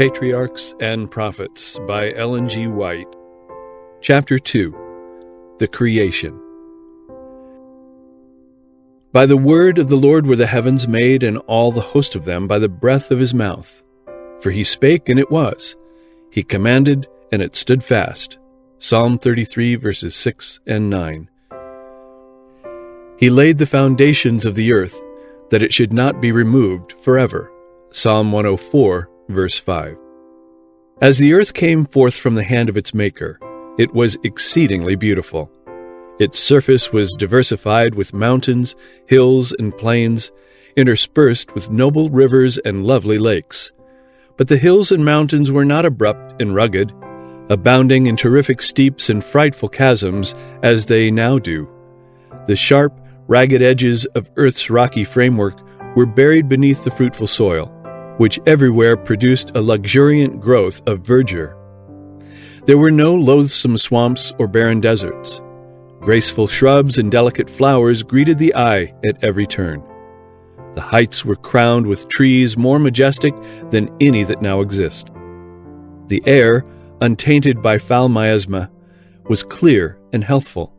Patriarchs and Prophets by White. Chapter 2. The Creation. By the word of the Lord were the heavens made, and all the host of them by the breath of his mouth. For he spake, and it was. He commanded, and it stood fast. Psalm 33, verses 6 and 9. He laid the foundations of the earth, that it should not be removed forever. Psalm 104, verse 5. As the earth came forth from the hand of its Maker, it was exceedingly beautiful. Its surface was diversified with mountains, hills, and plains, interspersed with noble rivers and lovely lakes. But the hills and mountains were not abrupt and rugged, abounding in terrific steeps and frightful chasms as they now do. The sharp, ragged edges of earth's rocky framework were buried beneath the fruitful soil, which everywhere produced a luxuriant growth of verdure. There were no loathsome swamps or barren deserts. Graceful shrubs and delicate flowers greeted the eye at every turn. The heights were crowned with trees more majestic than any that now exist. The air, untainted by foul miasma, was clear and healthful.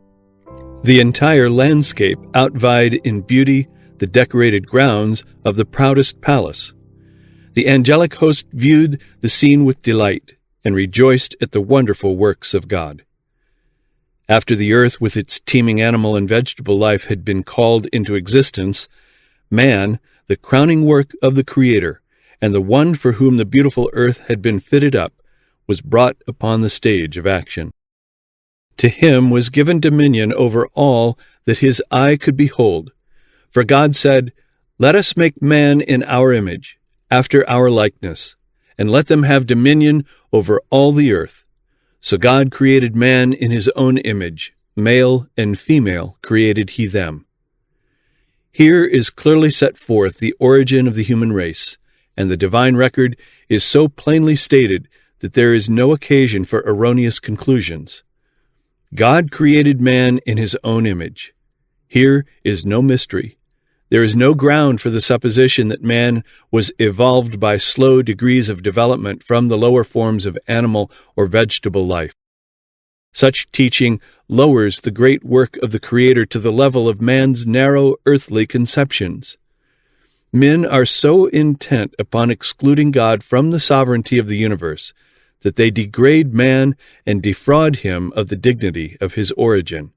The entire landscape outvied in beauty the decorated grounds of the proudest palace. The angelic host viewed the scene with delight and rejoiced at the wonderful works of God. After the earth with its teeming animal and vegetable life had been called into existence, man, the crowning work of the Creator, and the one for whom the beautiful earth had been fitted up, was brought upon the stage of action. To him was given dominion over all that his eye could behold. For God said, "Let us make man in our image, after our likeness, and let them have dominion over all the earth." So God created man in his own image, male and female created he them. Here is clearly set forth the origin of the human race, and the divine record is so plainly stated that there is no occasion for erroneous conclusions. God created man in his own image. Here is no mystery. There is no ground for the supposition that man was evolved by slow degrees of development from the lower forms of animal or vegetable life. Such teaching lowers the great work of the Creator to the level of man's narrow earthly conceptions. Men are so intent upon excluding God from the sovereignty of the universe that they degrade man and defraud him of the dignity of his origin.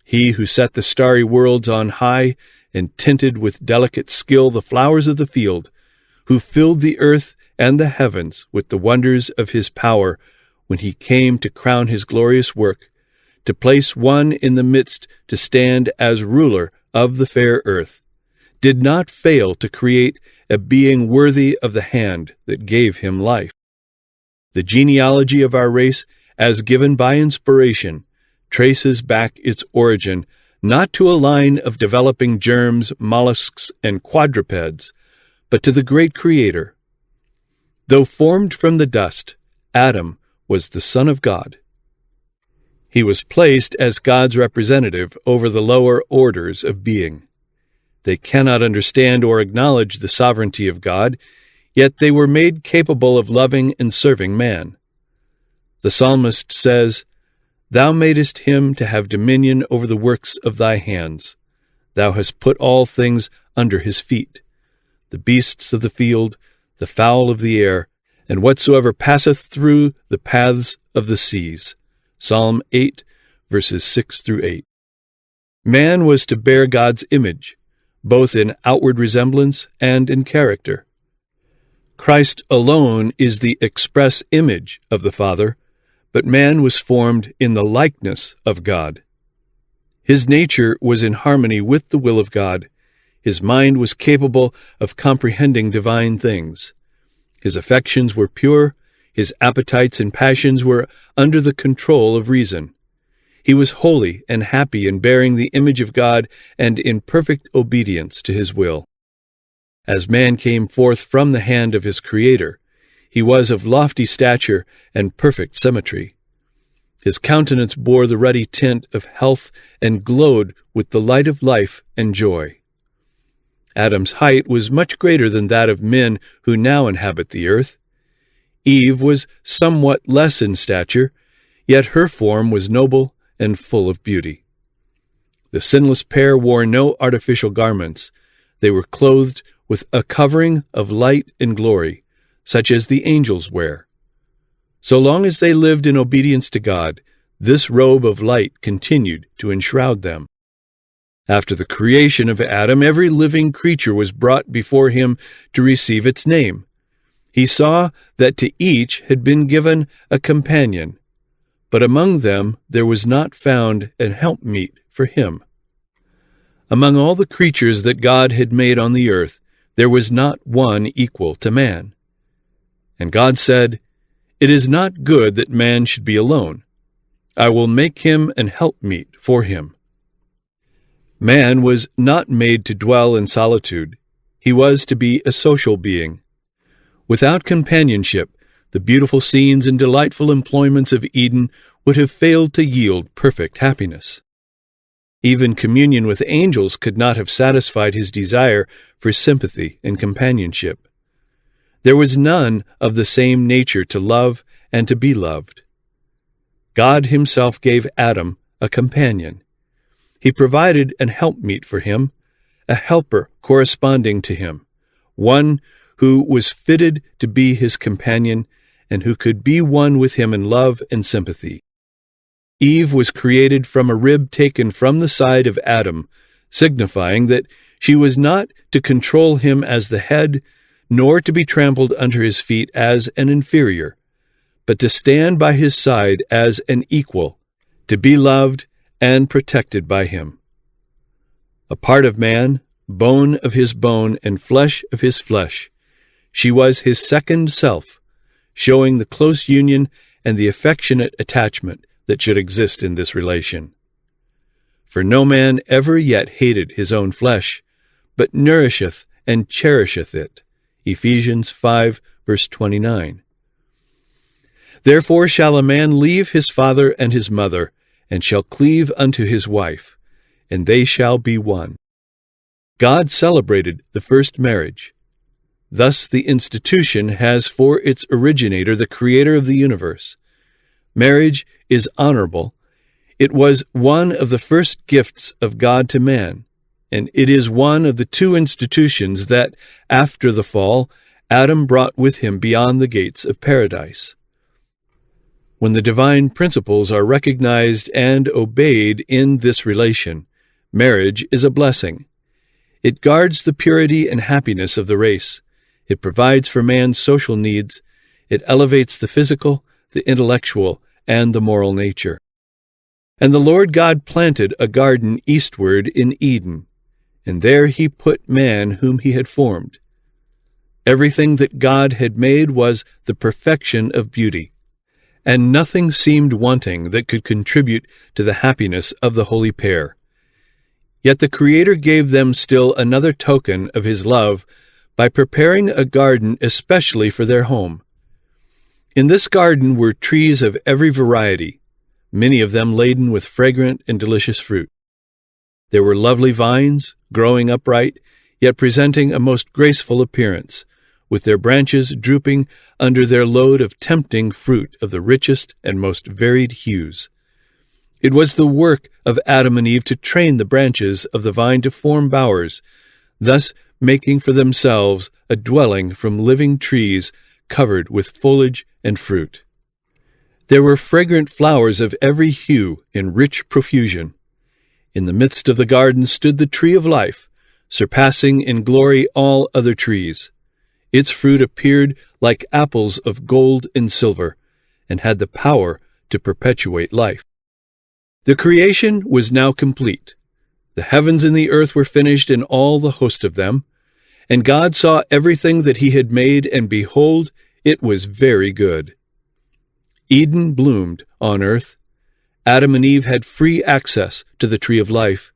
He who set the starry worlds on high and tinted with delicate skill the flowers of the field, who filled the earth and the heavens with the wonders of his power when he came to crown his glorious work, to place one in the midst to stand as ruler of the fair earth, did not fail to create a being worthy of the hand that gave him life. The genealogy of our race, as given by inspiration, traces back its origin not to a line of developing germs, mollusks, and quadrupeds, but to the great Creator. Though formed from the dust, Adam was the Son of God. He was placed as God's representative over the lower orders of being. They cannot understand or acknowledge the sovereignty of God, yet they were made capable of loving and serving man. The psalmist says, "Thou madest him to have dominion over the works of thy hands. Thou hast put all things under his feet, the beasts of the field, the fowl of the air, and whatsoever passeth through the paths of the seas." Psalm 8, verses 6 through 8. Man was to bear God's image, both in outward resemblance and in character. Christ alone is the express image of the Father, but man was formed in the likeness of God. His nature was in harmony with the will of God. His mind was capable of comprehending divine things. His affections were pure. His appetites and passions were under the control of reason. He was holy and happy in bearing the image of God and in perfect obedience to his will. As man came forth from the hand of his Creator, he was of lofty stature and perfect symmetry. His countenance bore the ruddy tint of health and glowed with the light of life and joy. Adam's height was much greater than that of men who now inhabit the earth. Eve was somewhat less in stature, yet her form was noble and full of beauty. The sinless pair wore no artificial garments. They were clothed with a covering of light and glory, such as the angels wear. So long as they lived in obedience to God, this robe of light continued to enshroud them. After the creation of Adam, every living creature was brought before him to receive its name. He saw that to each had been given a companion, but among them there was not found an helpmeet for him. Among all the creatures that God had made on the earth, there was not one equal to man. And God said, "It is not good that man should be alone. I will make him an helpmeet for him." Man was not made to dwell in solitude. He was to be a social being. Without companionship, the beautiful scenes and delightful employments of Eden would have failed to yield perfect happiness. Even communion with angels could not have satisfied his desire for sympathy and companionship. There was none of the same nature to love and to be loved. God himself gave Adam a companion. He provided an helpmeet for him, a helper corresponding to him, one who was fitted to be his companion and who could be one with him in love and sympathy. Eve was created from a rib taken from the side of Adam, signifying that she was not to control him as the head, nor to be trampled under his feet as an inferior, but to stand by his side as an equal, to be loved and protected by him. A part of man, bone of his bone, and flesh of his flesh, she was his second self, showing the close union and the affectionate attachment that should exist in this relation. For no man ever yet hated his own flesh, but nourisheth and cherisheth it. Ephesians 5, verse 29. Therefore shall a man leave his father and his mother, and shall cleave unto his wife, and they shall be one. God celebrated the first marriage. Thus the institution has for its originator the Creator of the universe. Marriage is honorable. It was one of the first gifts of God to man, and it is one of the two institutions that, after the fall, Adam brought with him beyond the gates of paradise. When the divine principles are recognized and obeyed in this relation, marriage is a blessing. It guards the purity and happiness of the race. It provides for man's social needs. It elevates the physical, the intellectual, and the moral nature. And the Lord God planted a garden eastward in Eden, and there he put man whom he had formed. Everything that God had made was the perfection of beauty, and nothing seemed wanting that could contribute to the happiness of the holy pair. Yet the Creator gave them still another token of his love by preparing a garden especially for their home. In this garden were trees of every variety, many of them laden with fragrant and delicious fruit. There were lovely vines, growing upright, yet presenting a most graceful appearance, with their branches drooping under their load of tempting fruit of the richest and most varied hues. It was the work of Adam and Eve to train the branches of the vine to form bowers, thus making for themselves a dwelling from living trees covered with foliage and fruit. There were fragrant flowers of every hue in rich profusion. In the midst of the garden stood the tree of life, surpassing in glory all other trees. Its fruit appeared like apples of gold and silver, and had the power to perpetuate life. The creation was now complete. The heavens and the earth were finished, and all the host of them. And God saw everything that he had made, and behold, it was very good. Eden bloomed on earth. Adam and Eve had free access to the tree of life.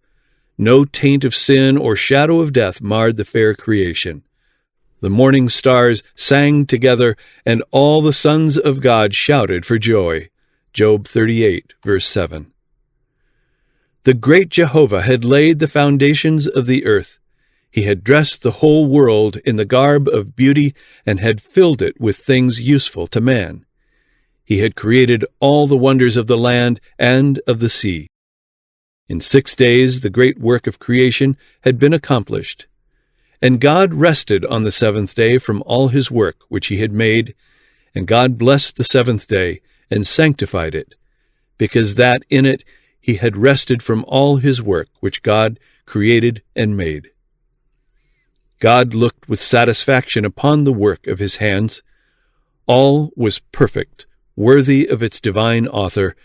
No taint of sin or shadow of death marred the fair creation. The morning stars sang together, and all the sons of God shouted for joy. Job 38, verse 7. The great Jehovah had laid the foundations of the earth. He had dressed the whole world in the garb of beauty and had filled it with things useful to man. He had created all the wonders of the land and of the sea. In 6 days the great work of creation had been accomplished. And God rested on the seventh day from all his work which he had made, and God blessed the seventh day and sanctified it, because that in it he had rested from all his work which God created and made. God looked with satisfaction upon the work of his hands. All was perfect, worthy of its divine author,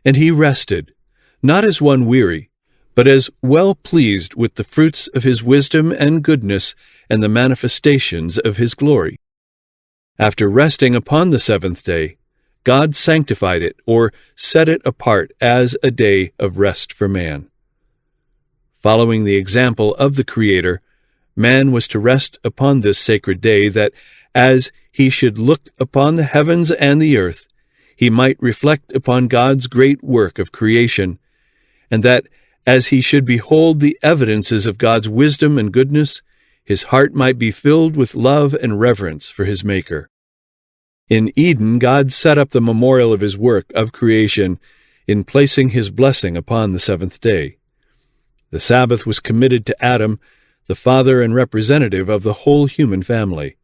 and he rested, not as one weary, but as well pleased with the fruits of his wisdom and goodness and the manifestations of his glory. After resting upon the seventh day, God sanctified it, or set it apart as a day of rest for man. Following the example of the Creator, man was to rest upon this sacred day, that as he should look upon the heavens and the earth, he might reflect upon God's great work of creation, and that as he should behold the evidences of God's wisdom and goodness, his heart might be filled with love and reverence for his Maker. In Eden, God set up the memorial of his work of creation in placing his blessing upon the seventh day. The Sabbath was committed to Adam, the father and representative of the whole human family.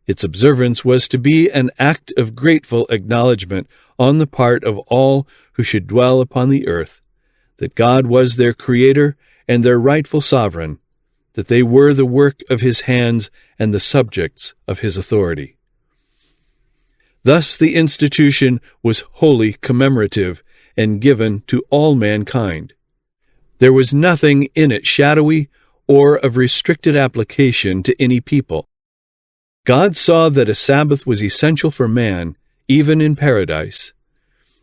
Its observance was to be an act of grateful acknowledgement on the part of all who should dwell upon the earth, that God was their Creator and their rightful sovereign, that they were the work of his hands and the subjects of his authority. Thus the institution was wholly commemorative and given to all mankind. There was nothing in it shadowy or of restricted application to any people. God saw that a Sabbath was essential for man, even in paradise.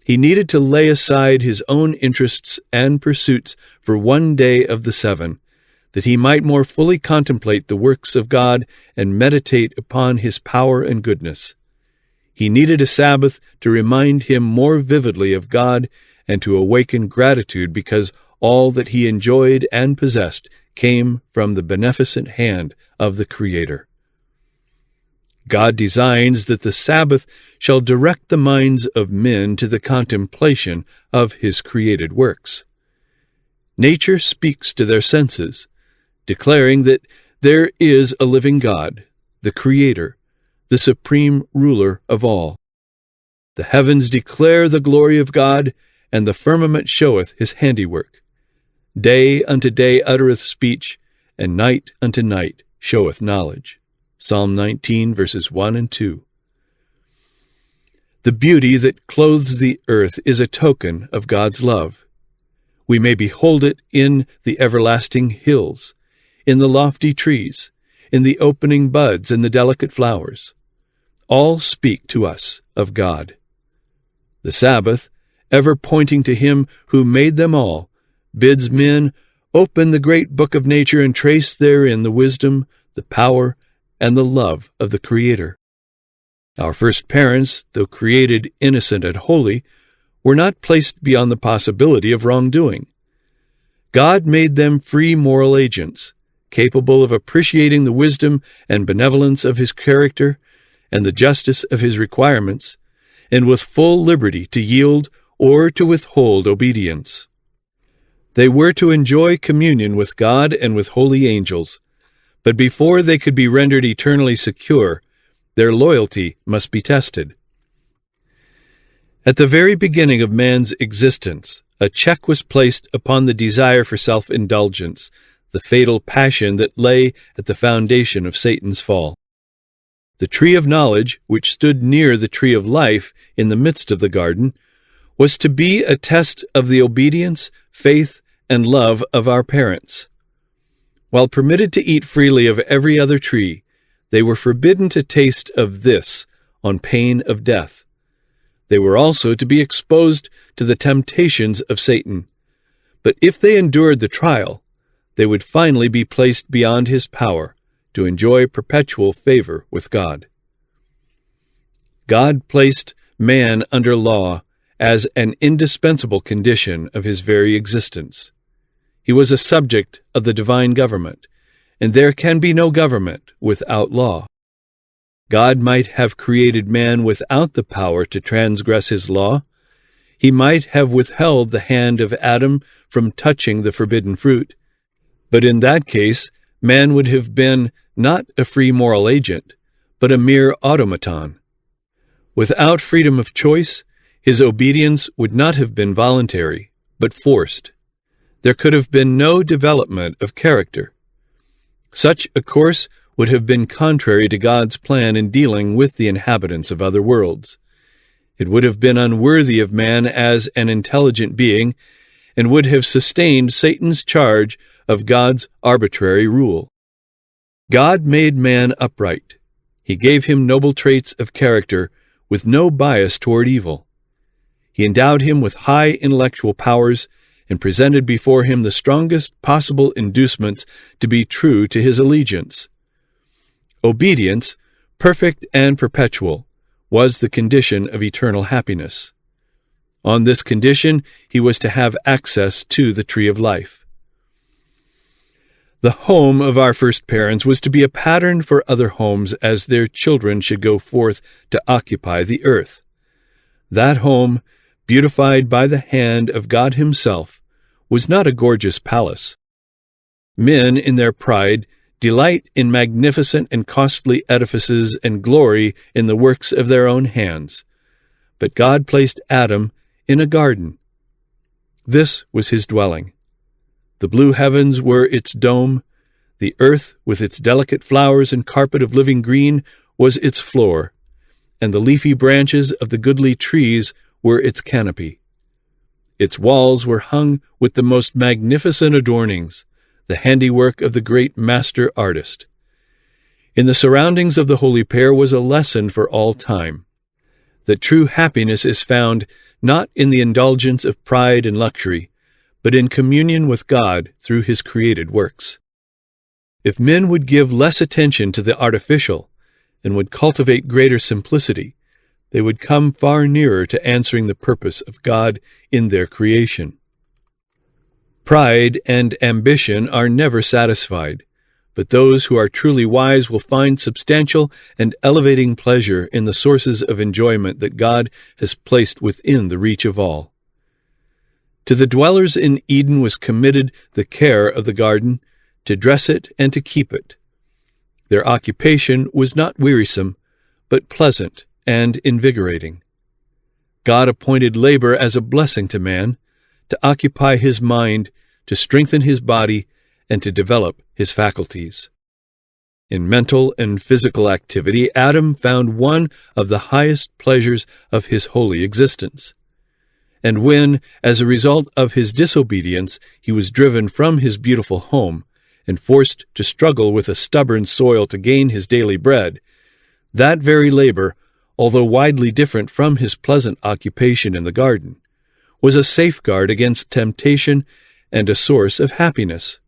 He needed to lay aside his own interests and pursuits for one day of the 7, that he might more fully contemplate the works of God and meditate upon his power and goodness. He needed a Sabbath to remind him more vividly of God and to awaken gratitude because all that he enjoyed and possessed came from the beneficent hand of the Creator. God designs that the Sabbath shall direct the minds of men to the contemplation of his created works. Nature speaks to their senses, declaring that there is a living God, the Creator, the supreme ruler of all. The heavens declare the glory of God, and the firmament showeth his handiwork. Day unto day uttereth speech, and night unto night showeth knowledge. Psalm 19, verses 1 and 2. The beauty that clothes the earth is a token of God's love. We may behold it in the everlasting hills, in the lofty trees, in the opening buds and the delicate flowers. All speak to us of God. The Sabbath, ever pointing to him who made them all, bids men open the great book of nature and trace therein the wisdom, the power, and the love of the Creator. Our first parents, though created innocent and holy, were not placed beyond the possibility of wrongdoing. God made them free moral agents, capable of appreciating the wisdom and benevolence of his character and the justice of his requirements, and with full liberty to yield or to withhold obedience. They were to enjoy communion with God and with holy angels, but before they could be rendered eternally secure, their loyalty must be tested. At the very beginning of man's existence, a check was placed upon the desire for self-indulgence, the fatal passion that lay at the foundation of Satan's fall. The tree of knowledge, which stood near the tree of life in the midst of the garden, was to be a test of the obedience, faith, and love of our parents. While permitted to eat freely of every other tree, they were forbidden to taste of this on pain of death. They were also to be exposed to the temptations of Satan. But if they endured the trial, they would finally be placed beyond his power to enjoy perpetual favor with God. God placed man under law as an indispensable condition of his very existence. He was a subject of the divine government, and there can be no government without law. God might have created man without the power to transgress his law. He might have withheld the hand of Adam from touching the forbidden fruit, but in that case, man would have been not a free moral agent, but a mere automaton. Without freedom of choice, his obedience would not have been voluntary, but forced. There could have been no development of character. Such a course would have been contrary to God's plan in dealing with the inhabitants of other worlds. It would have been unworthy of man as an intelligent being, and would have sustained Satan's charge of God's arbitrary rule. God made man upright. He gave him noble traits of character with no bias toward evil. He endowed him with high intellectual powers and presented before him the strongest possible inducements to be true to his allegiance. Obedience, perfect and perpetual, was the condition of eternal happiness. On this condition, he was to have access to the tree of life. The home of our first parents was to be a pattern for other homes as their children should go forth to occupy the earth. That home, beautified by the hand of God himself, was not a gorgeous palace. Men, in their pride, delight in magnificent and costly edifices and glory in the works of their own hands. But God placed Adam in a garden. This was his dwelling. The blue heavens were its dome. The earth, with its delicate flowers and carpet of living green, was its floor, and the leafy branches of the goodly trees were its canopy. Its walls were hung with the most magnificent adornings, the handiwork of the great master artist. In the surroundings of the holy pair was a lesson for all time, that true happiness is found not in the indulgence of pride and luxury, but in communion with God through his created works. If men would give less attention to the artificial and would cultivate greater simplicity, they would come far nearer to answering the purpose of God in their creation. Pride and ambition are never satisfied, but those who are truly wise will find substantial and elevating pleasure in the sources of enjoyment that God has placed within the reach of all. To the dwellers in Eden was committed the care of the garden, to dress it and to keep it. Their occupation was not wearisome, but pleasant and invigorating. God appointed labor as a blessing to man, to occupy his mind, to strengthen his body, and to develop his faculties. In mental and physical activity, Adam found one of the highest pleasures of his holy existence. And when, as a result of his disobedience, he was driven from his beautiful home and forced to struggle with a stubborn soil to gain his daily bread, that very labor, although widely different from his pleasant occupation in the garden, was a safeguard against temptation and a source of happiness.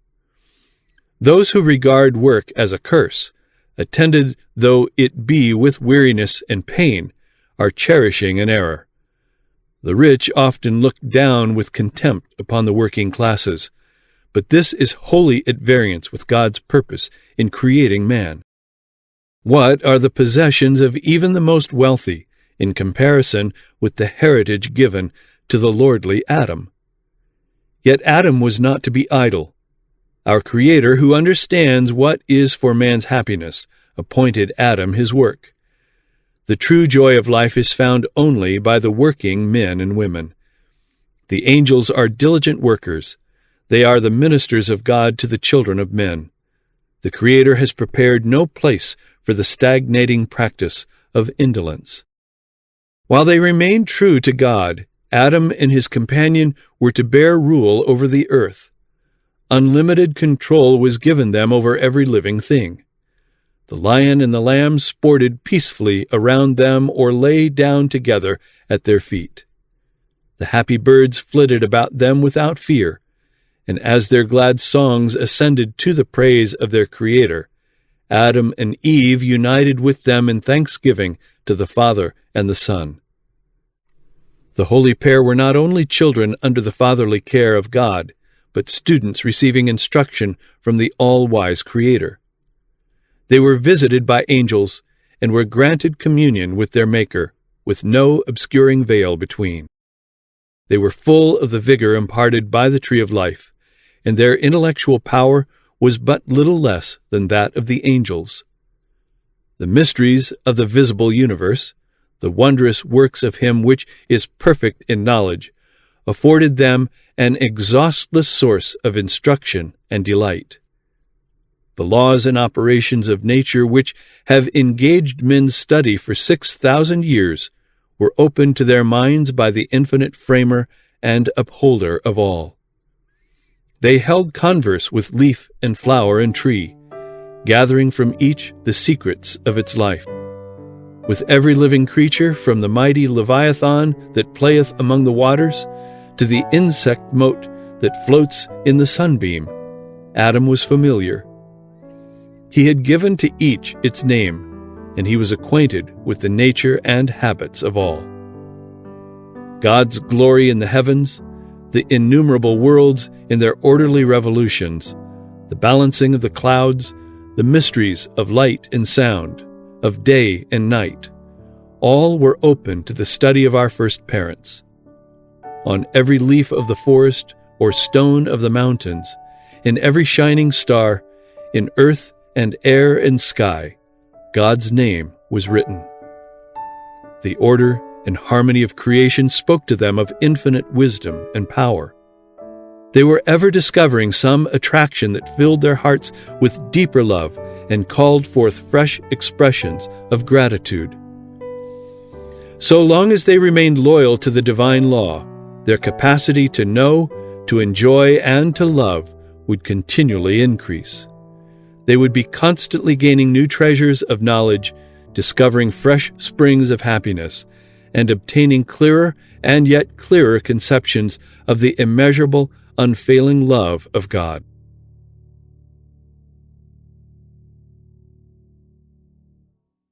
Those who regard work as a curse, attended though it be with weariness and pain, are cherishing an error. The rich often look down with contempt upon the working classes, but this is wholly at variance with God's purpose in creating man. What are the possessions of even the most wealthy in comparison with the heritage given to the lordly Adam? Yet Adam was not to be idle. Our Creator, who understands what is for man's happiness, appointed Adam his work. The true joy of life is found only by the working men and women. The angels are diligent workers. They are the ministers of God to the children of men. The Creator has prepared no place for the stagnating practice of indolence. While they remained true to God, Adam and his companion were to bear rule over the earth. Unlimited control was given them over every living thing. The lion and the lamb sported peacefully around them or lay down together at their feet. The happy birds flitted about them without fear, and as their glad songs ascended to the praise of their Creator, Adam and Eve united with them in thanksgiving to the Father and the Son. The holy pair were not only children under the fatherly care of God, but students receiving instruction from the all-wise Creator. They were visited by angels and were granted communion with their Maker, with no obscuring veil between. They were full of the vigor imparted by the tree of life, and their intellectual power was but little less than that of the angels. The mysteries of the visible universe, the wondrous works of Him which is perfect in knowledge, afforded them an exhaustless source of instruction and delight. The laws and operations of nature which have engaged men's study for 6,000 years were opened to their minds by the infinite Framer and Upholder of all. They held converse with leaf and flower and tree, gathering from each the secrets of its life. With every living creature, from the mighty Leviathan that playeth among the waters, to the insect mote that floats in the sunbeam, Adam was familiar. He had given to each its name, and he was acquainted with the nature and habits of all. God's glory in the heavens, the innumerable worlds in their orderly revolutions, the balancing of the clouds, the mysteries of light and sound, of day and night, all were open to the study of our first parents. On every leaf of the forest or stone of the mountains, in every shining star, in earth and air and sky, God's name was written. The order and harmony of creation spoke to them of infinite wisdom and power. They were ever discovering some attraction that filled their hearts with deeper love and called forth fresh expressions of gratitude. So long as they remained loyal to the divine law, their capacity to know, to enjoy, and to love would continually increase. They would be constantly gaining new treasures of knowledge, discovering fresh springs of happiness, and obtaining clearer and yet clearer conceptions of the immeasurable, unfailing love of God.